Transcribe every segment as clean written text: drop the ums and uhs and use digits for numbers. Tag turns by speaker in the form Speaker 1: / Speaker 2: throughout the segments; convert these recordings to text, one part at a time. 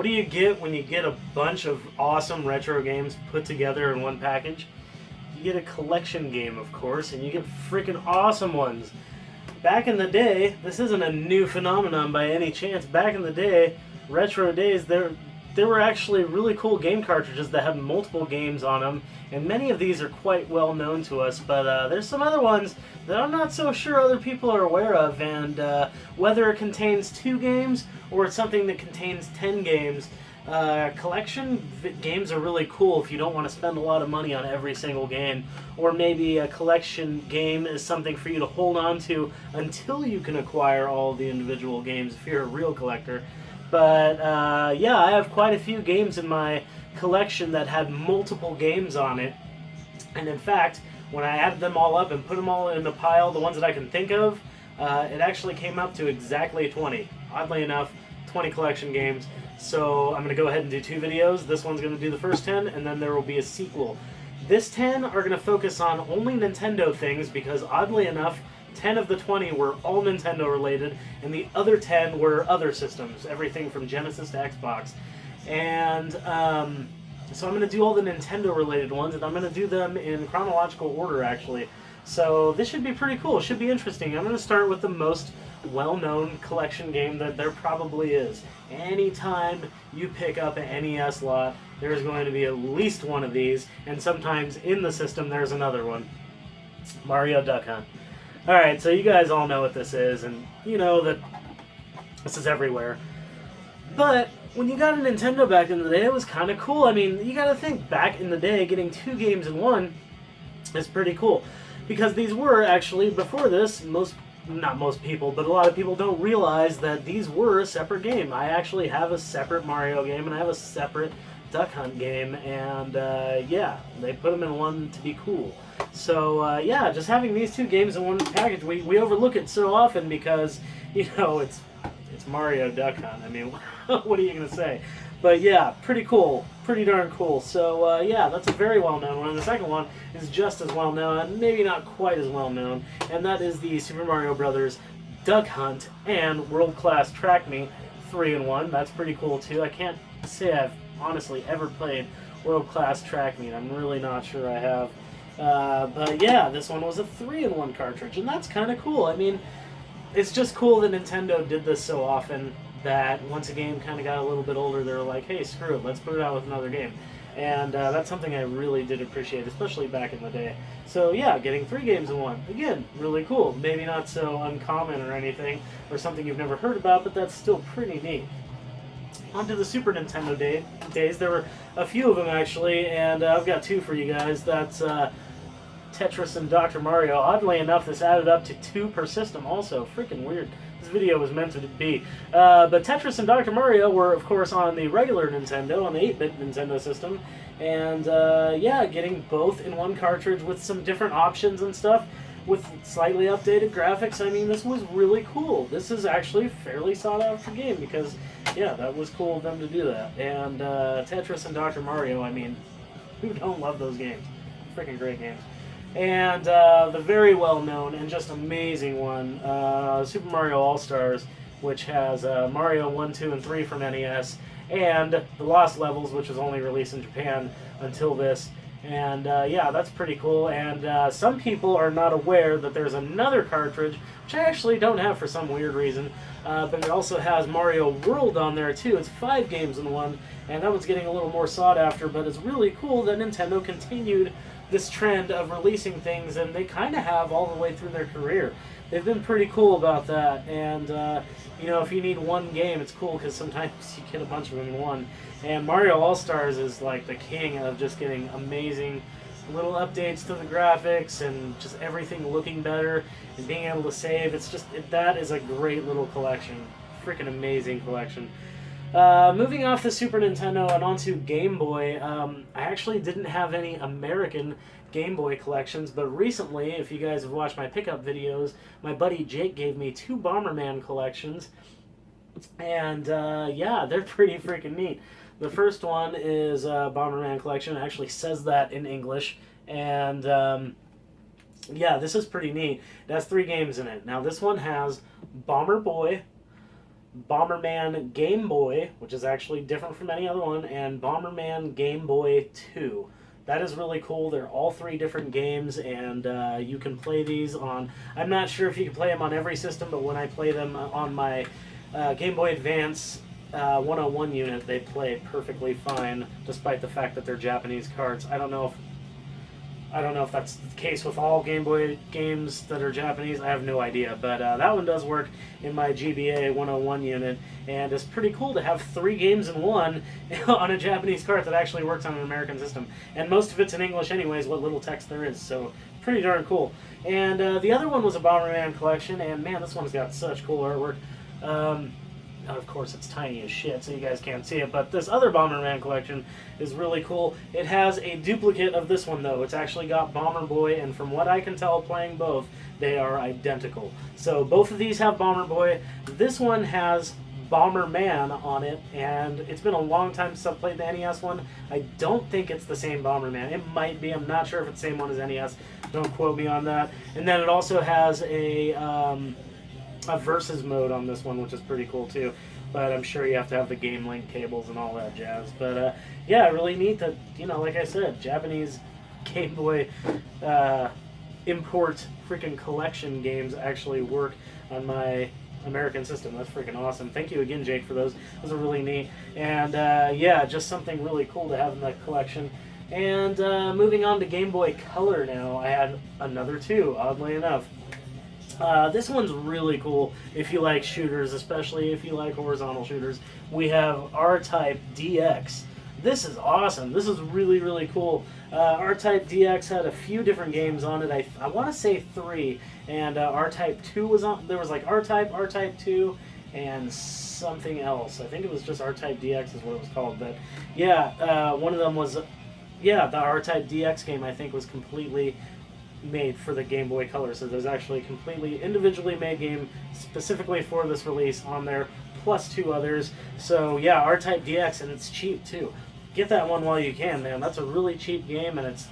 Speaker 1: What do you get when you get a bunch of awesome retro games put together in one package? You get a collection game, of course, and you get freaking awesome ones. Back in the day, this isn't a new phenomenon by any chance. Back in the day, retro days, there were actually really cool game cartridges that had multiple games on them, and many of these are quite well known to us, but there's some other ones that I'm not so sure other people are aware of, and whether it contains 2 games or it's something that contains 10 games, collection games are really cool if you don't want to spend a lot of money on every single game, or maybe a collection game is something for you to hold on to until you can acquire all the individual games if you're a real collector. But yeah, I have quite a few games in my collection that had multiple games on it, and in fact, when I added them all up and put them all in a pile, the ones that I can think of, it actually came up to exactly 20. Oddly enough, 20 collection games. So I'm going to go ahead and do 2 videos. This one's going to do the first 10, and then there will be a sequel. This 10 are going to focus on only Nintendo things because, oddly enough, 10 of the 20 were all Nintendo related, and the other 10 were other systems, everything from Genesis to Xbox. And so I'm going to do all the Nintendo related ones, and I'm going to do them in chronological order, actually. So this should be pretty cool. It should be interesting. I'm going to start with the most well-known collection game that there probably is. Anytime you pick up an NES lot, there's going to be at least one of these, and sometimes in the system there's another one. Mario Duck Hunt. Alright, so you guys all know what this is, and you know that this is everywhere. But when you got a Nintendo back in the day, it was kind of cool. I mean, you gotta think, back in the day, getting 2 games in one is pretty cool. Because these were actually, before this, not most people, but a lot of people don't realize that these were a separate game. I actually have a separate Mario game, and I have a separate Duck Hunt game, and yeah, they put them in one to be cool. So yeah, just having these 2 games in one package, we overlook it so often because, you know, it's Mario Duck Hunt. I mean, what are you going to say? But yeah, pretty cool. Pretty darn cool. So yeah, that's a very well-known one. And the second one is just as well-known, and maybe not quite as well-known, and that is the Super Mario Brothers Duck Hunt and World Class Track Meet 3-in-1. That's pretty cool, too. I can't say I've honestly ever played World Class Track Meet. I'm really not sure I have. But yeah, this one was a 3-in-1 cartridge, and that's kind of cool. I mean, it's just cool that Nintendo did this so often that once a game kind of got a little bit older, they were like, hey, screw it, let's put it out with another game. And that's something I really did appreciate, especially back in the day. So yeah, getting 3 games in one, again, really cool. Maybe not so uncommon or anything, or something you've never heard about, but that's still pretty neat. Onto the Super Nintendo days, there were a few of them actually, and I've got 2 for you guys. That's Tetris and Dr. Mario. Oddly enough, this added up to 2 per system also. Freaking weird. This video was meant to be. But Tetris and Dr. Mario were, of course, on the regular Nintendo, on the 8-bit Nintendo system. And, yeah, getting both in one cartridge with some different options and stuff, with slightly updated graphics. I mean, this was really cool. This is actually a fairly sought-after game because, yeah, that was cool of them to do that. And Tetris and Dr. Mario, I mean, who don't love those games? Freaking great games. And the very well-known and just amazing one, Super Mario All-Stars, which has Mario 1, 2, and 3 from NES, and The Lost Levels, which was only released in Japan until this. And yeah, that's pretty cool. And some people are not aware that there's another cartridge, which I actually don't have for some weird reason, but it also has Mario World on there too. It's 5 games in one, and that one's getting a little more sought after, but it's really cool that Nintendo continued this trend of releasing things, and they kind of have all the way through their career. They've been pretty cool about that, and you know, if you need one game, it's cool because sometimes you get a bunch of them in one. And Mario All-Stars is like the king of just getting amazing little updates to the graphics and just everything looking better and being able to save. It's just, that is a great little collection. Freaking amazing collection. Moving off the Super Nintendo and onto Game Boy, I actually didn't have any American Game Boy collections, but recently, if you guys have watched my pickup videos, my buddy Jake gave me 2 Bomberman collections, and yeah, they're pretty freaking neat. The first one is Bomberman Collection. It actually says that in English, and yeah, this is pretty neat. It has 3 games in it. Now, this one has Bomber Boy, Bomberman Game Boy, which is actually different from any other one, and Bomberman Game Boy 2. That is really cool. They're all three different games, and you can play these on... I'm not sure if you can play them on every system, but when I play them on my Game Boy Advance 101 unit, they play perfectly fine, despite the fact that they're Japanese cards. I don't know if that's the case with all Game Boy games that are Japanese. I have no idea, but that one does work in my GBA 101 unit, and it's pretty cool to have 3 games in one on a Japanese cart that actually works on an American system. And most of it's in English anyways, what little text there is, so pretty darn cool. And the other one was a Bomberman Collection, and man, this one's got such cool artwork. Of course, it's tiny as shit, so you guys can't see it, but this other Bomberman Collection is really cool. It has a duplicate of this one, though. It's actually got Bomber Boy, and from what I can tell playing both, they are identical. So both of these have Bomber Boy. This one has Bomberman on it, and it's been a long time since I've played the NES one. I don't think it's the same Bomberman. It might be. I'm not sure if it's the same one as NES. Don't quote me on that. And then it also has a versus mode on this one, which is pretty cool too, but I'm sure you have to have the game link cables and all that jazz. But yeah, really neat that, you know, like I said, Japanese Game Boy import freaking collection games actually work on my American system. That's freaking awesome. Thank you again, Jake, for those. Those are really neat. And yeah, just something really cool to have in that collection. And moving on to Game Boy Color now, I had another 2, oddly enough. This one's really cool if you like shooters, especially if you like horizontal shooters. We have R-Type DX. This is awesome. This is really, really cool. R-Type DX had a few different games on it. I want to say 3, and R-Type 2 was on. There was like R-Type, R-Type 2, and something else. I think it was just R-Type DX is what it was called. But yeah, one of them was, yeah, the R-Type DX game I think was completely made for the Game Boy Color. So there's actually a completely individually made game specifically for this release on there, plus 2 others. So yeah, R-Type DX, and it's cheap too. Get that one while you can, man. That's a really cheap game, and it's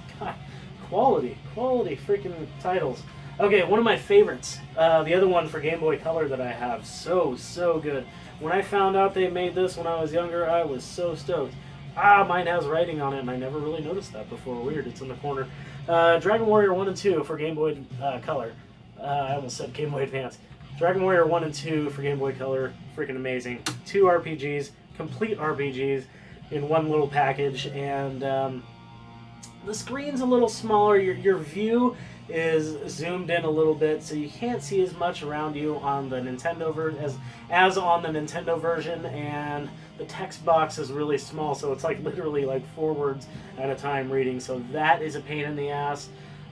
Speaker 1: quality freaking titles. Okay, one of my favorites, the other one for Game Boy Color that I have, so good. When I found out they made this when I was younger, I was so stoked. Mine has writing on it, and I never really noticed that before. Weird, it's in the corner. Dragon Warrior 1 and 2 for Game Boy Color. I almost said Game Boy Advance. Dragon Warrior 1 and 2 for Game Boy Color. Freaking amazing. 2 RPGs, complete RPGs in one little package. And the screen's a little smaller. Your view is zoomed in a little bit, so you can't see as much around you on the Nintendo as on the Nintendo version, and the text box is really small, so it's like literally like 4 words at a time reading, so that is a pain in the ass.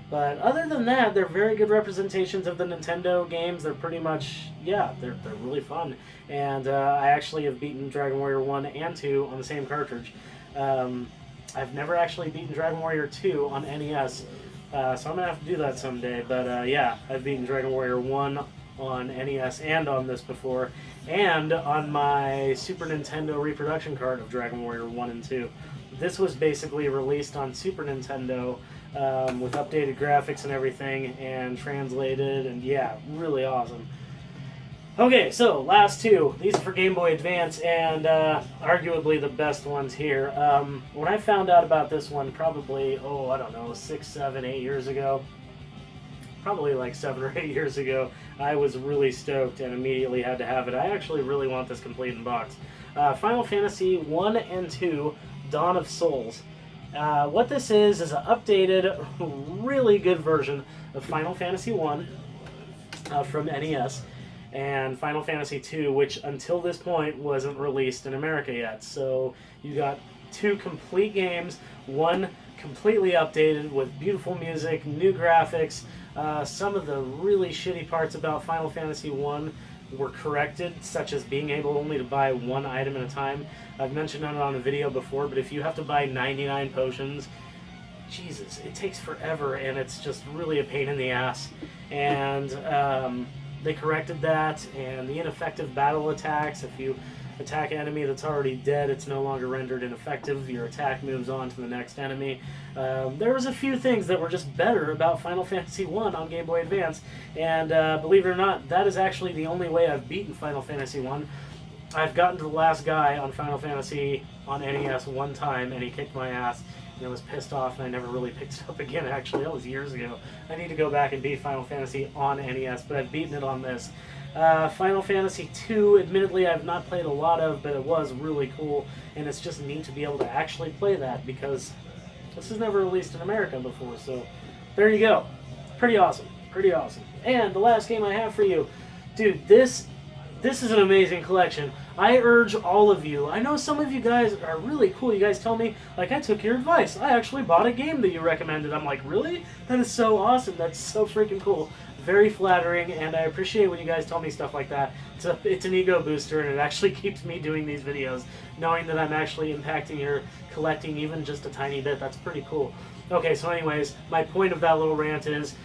Speaker 1: But other than that, they're very good representations of the Nintendo games. They're pretty much, yeah, they're really fun. And I actually have beaten Dragon Warrior 1 and 2 on the same cartridge. I've never actually beaten Dragon Warrior 2 on NES, so I'm going to have to do that someday. But yeah, I've beaten Dragon Warrior 1 on NES and on this before, and on my Super Nintendo reproduction card of Dragon Warrior 1 and 2. This was basically released on Super Nintendo with updated graphics and everything, and translated, and yeah, really awesome. Okay, so last 2. These are for Game Boy Advance, and arguably the best ones here. When I found out about this one, probably, I don't know, 6, 7, 8 years ago, probably like 7 or 8 years ago, I was really stoked and immediately had to have it. I actually really want this complete in box. Final Fantasy 1 and 2, Dawn of Souls. What this is an updated, really good version of Final Fantasy 1 from NES, and Final Fantasy 2, which until this point wasn't released in America yet. So you got 2 complete games, one completely updated with beautiful music, new graphics. Some of the really shitty parts about Final Fantasy 1 were corrected, such as being able only to buy 1 item at a time. I've mentioned it on a video before, but if you have to buy 99 potions, Jesus, it takes forever, and it's just really a pain in the ass. And they corrected that, and the ineffective battle attacks. If you attack an enemy that's already dead, it's no longer rendered ineffective. Your attack moves on to the next enemy. There was a few things that were just better about Final Fantasy 1 on Game Boy Advance, and believe it or not, that is actually the only way I've beaten Final Fantasy 1. I've gotten to the last guy on Final Fantasy on NES one time, and he kicked my ass, and I was pissed off, and I never really picked it up again, actually. That was years ago. I need to go back and beat Final Fantasy on NES, but I've beaten it on this. Final Fantasy II, admittedly, I've not played a lot of, but it was really cool, and it's just neat to be able to actually play that, because this was never released in America before, so there you go. Pretty awesome. Pretty awesome. And the last game I have for you, dude, this is an amazing collection. I urge all of you. I know some of you guys are really cool. You guys tell me, like, I took your advice. I actually bought a game that you recommended. I'm like, really? That is so awesome. That's so freaking cool. Very flattering, and I appreciate when you guys tell me stuff like that. It's an ego booster, and it actually keeps me doing these videos, knowing that I'm actually impacting your collecting even just a tiny bit. That's pretty cool. Okay, so anyways, my point of that little rant is,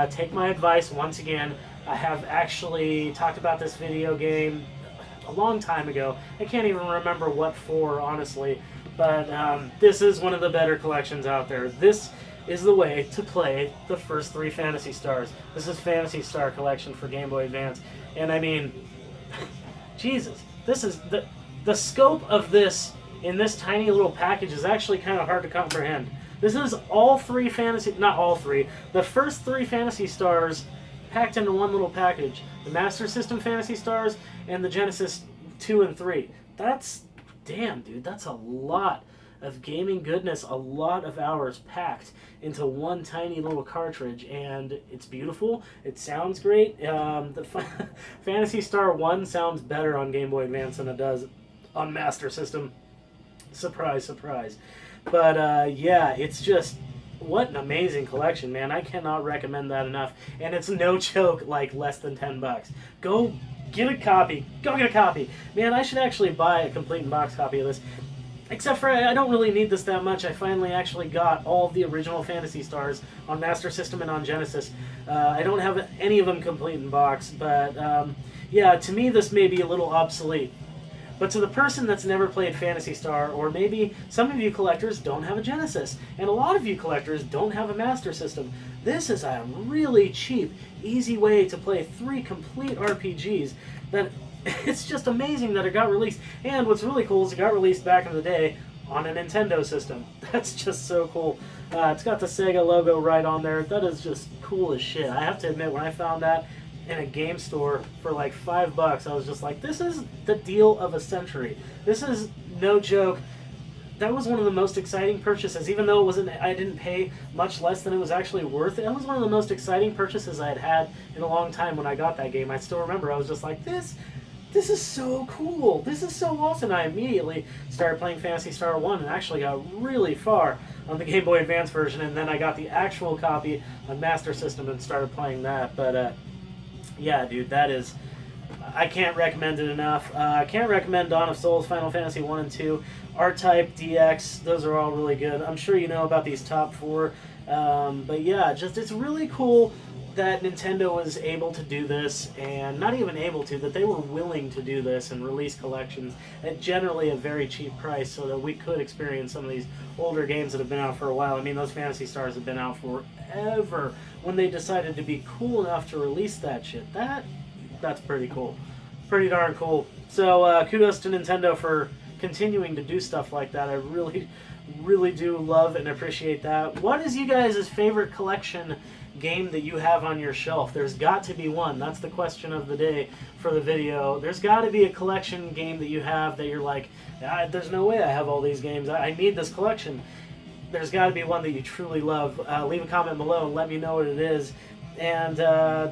Speaker 1: take my advice once again. I have actually talked about this video game a long time ago. I can't even remember what for, honestly, but this is one of the better collections out there. This is the way to play the first 3 Phantasy Stars. This is Phantasy Star Collection for Game Boy Advance, and I mean, Jesus, this is the scope of this in this tiny little package is actually kind of hard to comprehend. This is all 3 Phantasy, not all 3, the first 3 Phantasy Stars packed into one little package. The Master System Phantasy Stars and the Genesis 2 and 3. That's, damn, dude, that's a lot of gaming goodness, a lot of hours packed into one tiny little cartridge, and it's beautiful. It sounds great. The Phantasy Star 1 sounds better on Game Boy Advance than it does on Master System. Surprise, surprise. But yeah, it's just, what an amazing collection, man. I cannot recommend that enough. And it's no joke, like less than $10. Go get a copy. Go get a copy. Man, I should actually buy a complete in-box copy of this. Except for, I don't really need this that much. I finally actually got all of the original Phantasy Stars on Master System and on Genesis. I don't have any of them complete in box, but yeah, to me this may be a little obsolete. But to the person that's never played Phantasy Star, or maybe some of you collectors don't have a Genesis, and a lot of you collectors don't have a Master System, this is a really cheap, easy way to play 3 complete RPGs that it's just amazing that it got released. And what's really cool is it got released back in the day on a Nintendo system. That's just so cool. It's got the Sega logo right on there. That is just cool as shit. I have to admit, when I found that in a game store for like $5, I was just like, this is the deal of a century. This is no joke. That was one of the most exciting purchases, even though it wasn't, I didn't pay much less than it was actually worth. That was one of the most exciting purchases I had had in a long time when I got that game. I still remember, I was just like, this is so cool. This is so awesome. I immediately started playing Phantasy Star 1 and actually got really far on the Game Boy Advance version, and then I got the actual copy on Master System and started playing that. But yeah, dude, that is, I can't recommend it enough. I can't recommend Dawn of Souls, Final Fantasy 1 and 2, R-Type, DX, those are all really good. I'm sure you know about these top 4. But yeah, just it's really cool that Nintendo was able to do this, and not even able to, that they were willing to do this and release collections at generally a very cheap price so that we could experience some of these older games that have been out for a while. I mean, those Phantasy Stars have been out forever. When they decided to be cool enough to release that shit, that's pretty cool. Pretty darn cool. So kudos to Nintendo for continuing to do stuff like that. I really, really do love and appreciate that. What is you guys' favorite collection game that you have on your shelf? There's got to be one. That's the question of the day for the video. There's got to be a collection game that you have that you're like, there's no way I have all these games. I need this collection. There's got to be one that you truly love. Leave a comment below and let me know what it is. And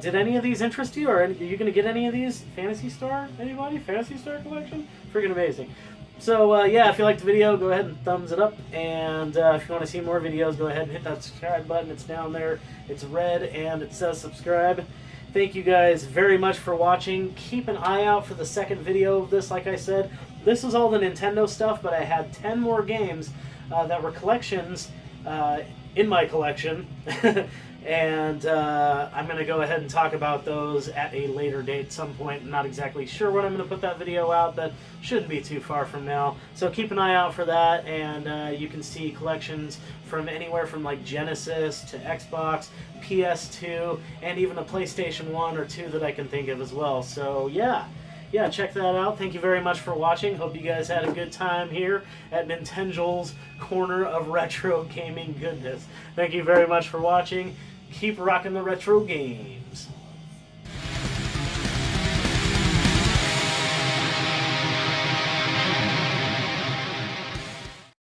Speaker 1: did any of these interest you? Or are you going to get any of these? Phantasy Star? Anybody? Phantasy Star collection? Freaking amazing. So yeah, if you liked the video, go ahead and thumbs it up. And if you want to see more videos, go ahead and hit that subscribe button. It's down there. It's red and it says subscribe. Thank you guys very much for watching. Keep an eye out for the second video of this. Like I said, this is all the Nintendo stuff, but I had 10 more games that were collections in my collection. And I'm going to go ahead and talk about those at a later date, some point. I'm not exactly sure when I'm going to put that video out, but shouldn't be too far from now. So keep an eye out for that, and you can see collections from anywhere from like Genesis to Xbox, PS2, and even a PlayStation 1 or 2 that I can think of as well. So yeah, yeah, check that out. Thank you very much for watching. Hope you guys had a good time here at Nintenjoel's corner of retro gaming goodness. Thank you very much for watching. Keep rocking the retro games.